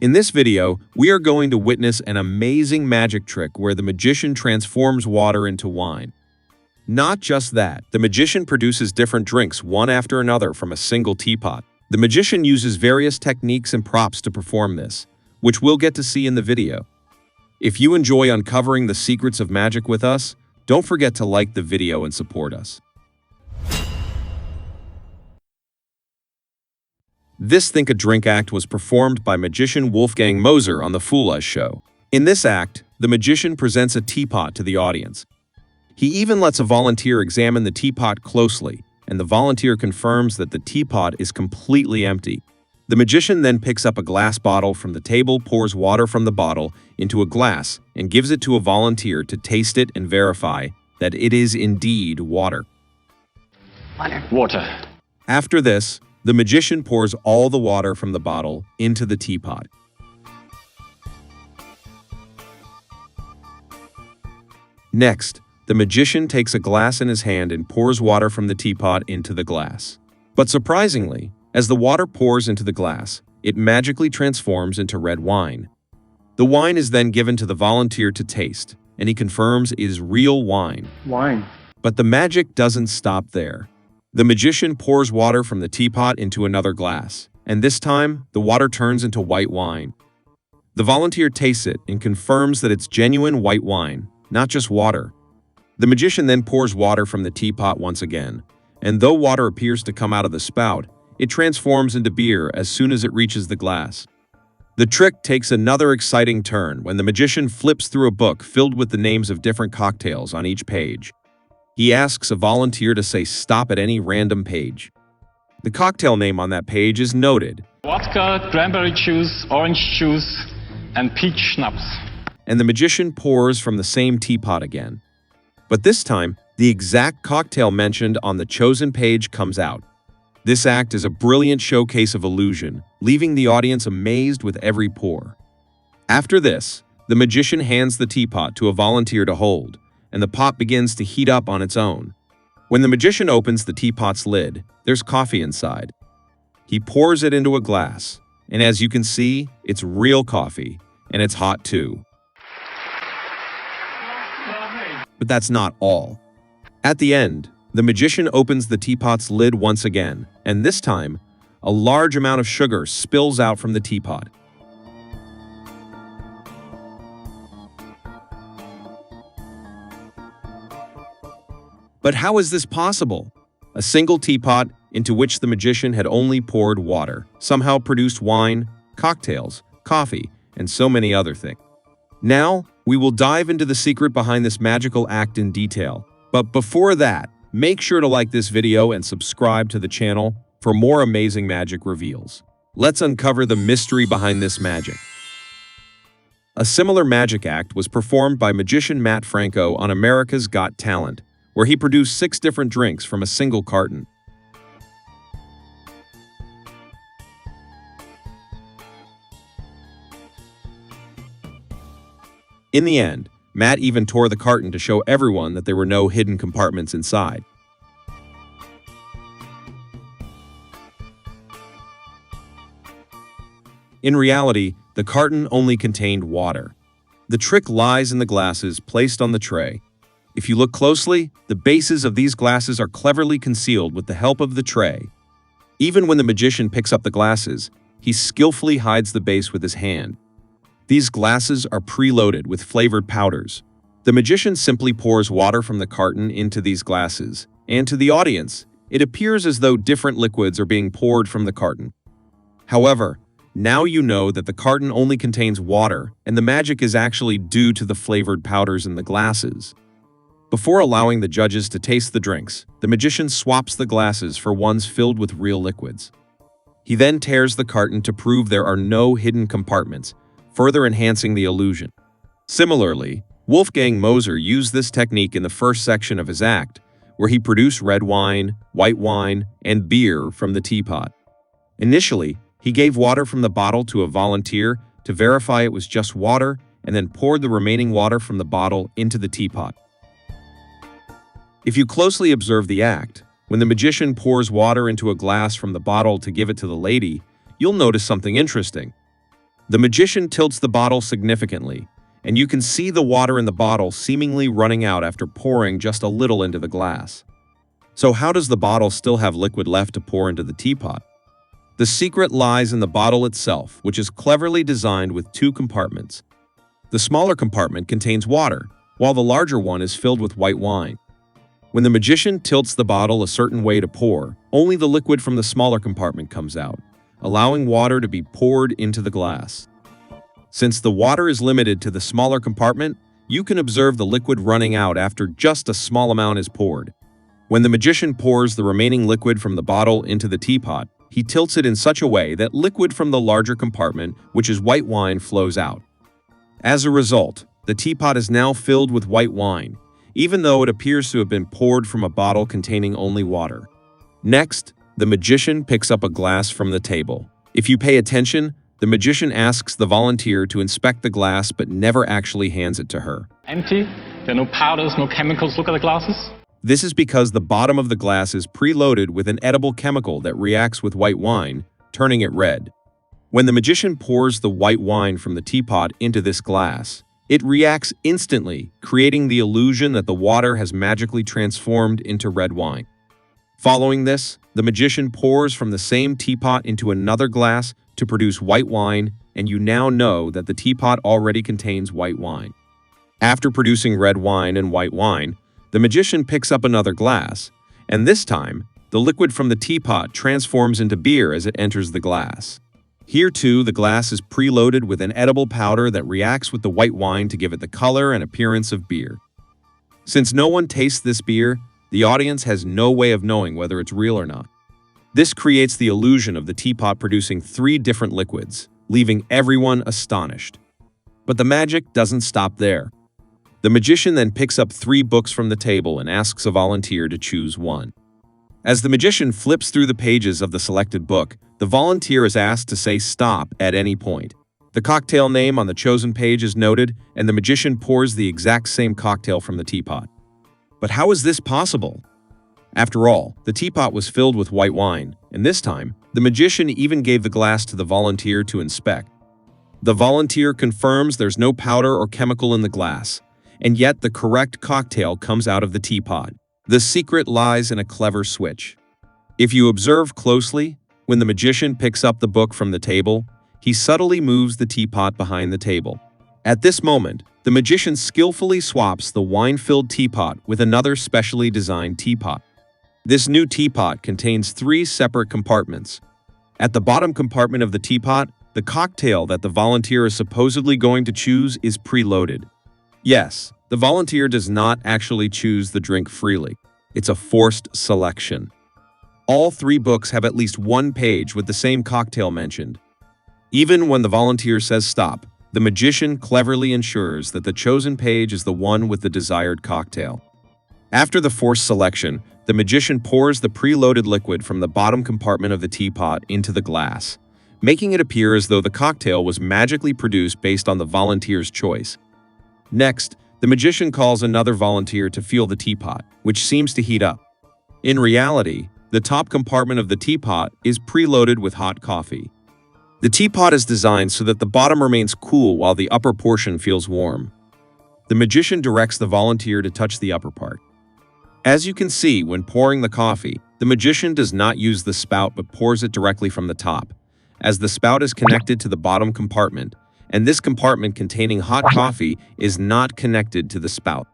In this video, we are going to witness an amazing magic trick where the magician transforms water into wine. Not just that, the magician produces different drinks one after another from a single teapot. The magician uses various techniques and props to perform this, which we'll get to see in the video. If you enjoy uncovering the secrets of magic with us, don't forget to like the video and support us. This Think a Drink act was performed by magician Wolfgang Moser on The Fool Us show. In this act, the magician presents a teapot to the audience. He even lets a volunteer examine the teapot closely, and the volunteer confirms that the teapot is completely empty. The magician then picks up a glass bottle from the table, pours water from the bottle into a glass, and gives it to a volunteer to taste it and verify that it is indeed water. Water. After this, the magician pours all the water from the bottle into the teapot. Next, the magician takes a glass in his hand and pours water from the teapot into the glass. But surprisingly, as the water pours into the glass, it magically transforms into red wine. The wine is then given to the volunteer to taste, and he confirms it is real wine. But the magic doesn't stop there. The magician pours water from the teapot into another glass, and this time, the water turns into white wine. The volunteer tastes it and confirms that it's genuine white wine, not just water. The magician then pours water from the teapot once again, and though water appears to come out of the spout, it transforms into beer as soon as it reaches the glass. The trick takes another exciting turn when the magician flips through a book filled with the names of different cocktails on each page. He asks a volunteer to say stop at any random page. The cocktail name on that page is noted. Vodka, cranberry juice, orange juice, and peach schnapps. And the magician pours from the same teapot again. But this time, the exact cocktail mentioned on the chosen page comes out. This act is a brilliant showcase of illusion, leaving the audience amazed with every pour. After this, the magician hands the teapot to a volunteer to hold, and the pot begins to heat up on its own. When the magician opens the teapot's lid, there's coffee inside. He pours it into a glass, and as you can see, it's real coffee, and it's hot too. But that's not all. At the end, the magician opens the teapot's lid once again, and this time, a large amount of sugar spills out from the teapot. But how is this possible? A single teapot, into which the magician had only poured water, somehow produced wine, cocktails, coffee, and so many other things. Now, we will dive into the secret behind this magical act in detail. But before that, make sure to like this video and subscribe to the channel for more amazing magic reveals. Let's uncover the mystery behind this magic. A similar magic act was performed by magician Matt Franco on America's Got Talent, where he produced 6 different drinks from a single carton. In the end, Matt even tore the carton to show everyone that there were no hidden compartments inside. In reality, the carton only contained water. The trick lies in the glasses placed on the tray. If you look closely, the bases of these glasses are cleverly concealed with the help of the tray. Even when the magician picks up the glasses, he skillfully hides the base with his hand. These glasses are preloaded with flavored powders. The magician simply pours water from the carton into these glasses, and to the audience, it appears as though different liquids are being poured from the carton. However, now you know that the carton only contains water, and the magic is actually due to the flavored powders in the glasses. Before allowing the judges to taste the drinks, the magician swaps the glasses for ones filled with real liquids. He then tears the carton to prove there are no hidden compartments, further enhancing the illusion. Similarly, Wolfgang Moser used this technique in the first section of his act, where he produced red wine, white wine, and beer from the teapot. Initially, he gave water from the bottle to a volunteer to verify it was just water, and then poured the remaining water from the bottle into the teapot. If you closely observe the act, when the magician pours water into a glass from the bottle to give it to the lady, you'll notice something interesting. The magician tilts the bottle significantly, and you can see the water in the bottle seemingly running out after pouring just a little into the glass. So how does the bottle still have liquid left to pour into the teapot? The secret lies in the bottle itself, which is cleverly designed with two compartments. The smaller compartment contains water, while the larger one is filled with white wine. When the magician tilts the bottle a certain way to pour, only the liquid from the smaller compartment comes out, allowing water to be poured into the glass. Since the water is limited to the smaller compartment, you can observe the liquid running out after just a small amount is poured. When the magician pours the remaining liquid from the bottle into the teapot, he tilts it in such a way that liquid from the larger compartment, which is white wine, flows out. As a result, the teapot is now filled with white wine, even though it appears to have been poured from a bottle containing only water. Next, the magician picks up a glass from the table. If you pay attention, the magician asks the volunteer to inspect the glass but never actually hands it to her. Empty. There are no powders, no chemicals. Look at the glasses. This is because the bottom of the glass is preloaded with an edible chemical that reacts with white wine, turning it red. When the magician pours the white wine from the teapot into this glass, it reacts instantly, creating the illusion that the water has magically transformed into red wine. Following this, the magician pours from the same teapot into another glass to produce white wine, and you now know that the teapot already contains white wine. After producing red wine and white wine, the magician picks up another glass, and this time, the liquid from the teapot transforms into beer as it enters the glass. Here too, the glass is preloaded with an edible powder that reacts with the white wine to give it the color and appearance of beer. Since no one tastes this beer, the audience has no way of knowing whether it's real or not. This creates the illusion of the teapot producing 3 different liquids, leaving everyone astonished. But the magic doesn't stop there. The magician then picks up 3 books from the table and asks a volunteer to choose one. As the magician flips through the pages of the selected book, the volunteer is asked to say stop at any point. The cocktail name on the chosen page is noted, and the magician pours the exact same cocktail from the teapot. But how is this possible? After all, the teapot was filled with white wine, and this time, the magician even gave the glass to the volunteer to inspect. The volunteer confirms there's no powder or chemical in the glass, and yet the correct cocktail comes out of the teapot. The secret lies in a clever switch. If you observe closely, when the magician picks up the book from the table, he subtly moves the teapot behind the table. At this moment, the magician skillfully swaps the wine-filled teapot with another specially designed teapot. This new teapot contains 3 separate compartments. At the bottom compartment of the teapot, the cocktail that the volunteer is supposedly going to choose is preloaded. Yes, the volunteer does not actually choose the drink freely. It's a forced selection. All 3 books have at least one page with the same cocktail mentioned. Even when the volunteer says stop, the magician cleverly ensures that the chosen page is the one with the desired cocktail. After the forced selection, the magician pours the preloaded liquid from the bottom compartment of the teapot into the glass, making it appear as though the cocktail was magically produced based on the volunteer's choice. Next, the magician calls another volunteer to feel the teapot, which seems to heat up. In reality, the top compartment of the teapot is preloaded with hot coffee. The teapot is designed so that the bottom remains cool while the upper portion feels warm. The magician directs the volunteer to touch the upper part. As you can see, when pouring the coffee, the magician does not use the spout but pours it directly from the top, as the spout is connected to the bottom compartment, and this compartment containing hot coffee is not connected to the spout.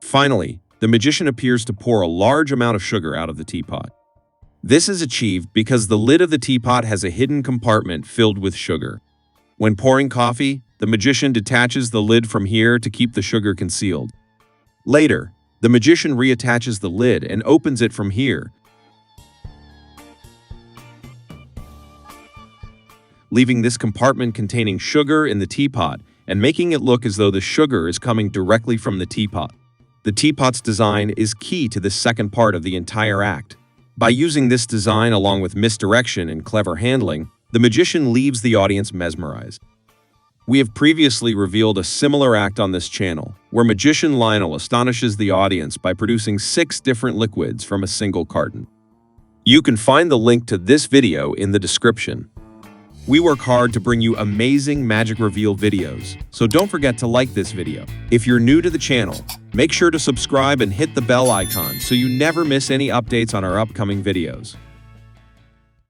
Finally, the magician appears to pour a large amount of sugar out of the teapot. This is achieved because the lid of the teapot has a hidden compartment filled with sugar. When pouring coffee, the magician detaches the lid from here to keep the sugar concealed. Later, the magician reattaches the lid and opens it from here, leaving this compartment containing sugar in the teapot and making it look as though the sugar is coming directly from the teapot. The teapot's design is key to the second part of the entire act. By using this design along with misdirection and clever handling, the magician leaves the audience mesmerized. We have previously revealed a similar act on this channel, where magician Lionel astonishes the audience by producing 6 different liquids from a single carton. You can find the link to this video in the description. We work hard to bring you amazing magic reveal videos, so don't forget to like this video. If you're new to the channel, make sure to subscribe and hit the bell icon so you never miss any updates on our upcoming videos.